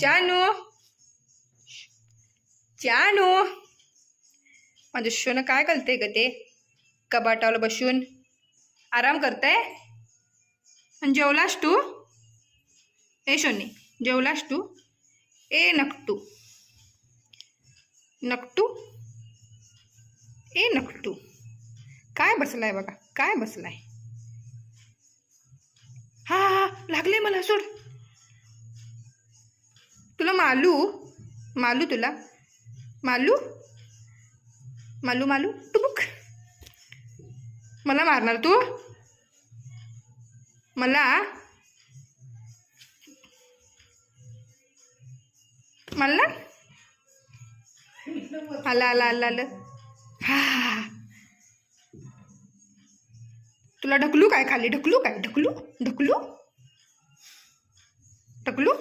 जानू जानू माझं सोनं काय करते ग ते कपाटावर बसून आराम करते. आणि जेवलास तू? ए सोनी जेवलास तू? ए नकटू नकटू ए नकटू काय बसलाय बघा काय बसलाय. हा हा लागले मला सोड. तुला मालू मालू तुला मालू मालू मालू टुबुक मला मारणार तू मला मला आला आला आला आलं. हा तुला ढकलू काय खाली ढकलू काय ढकलू ढकलू ढकलू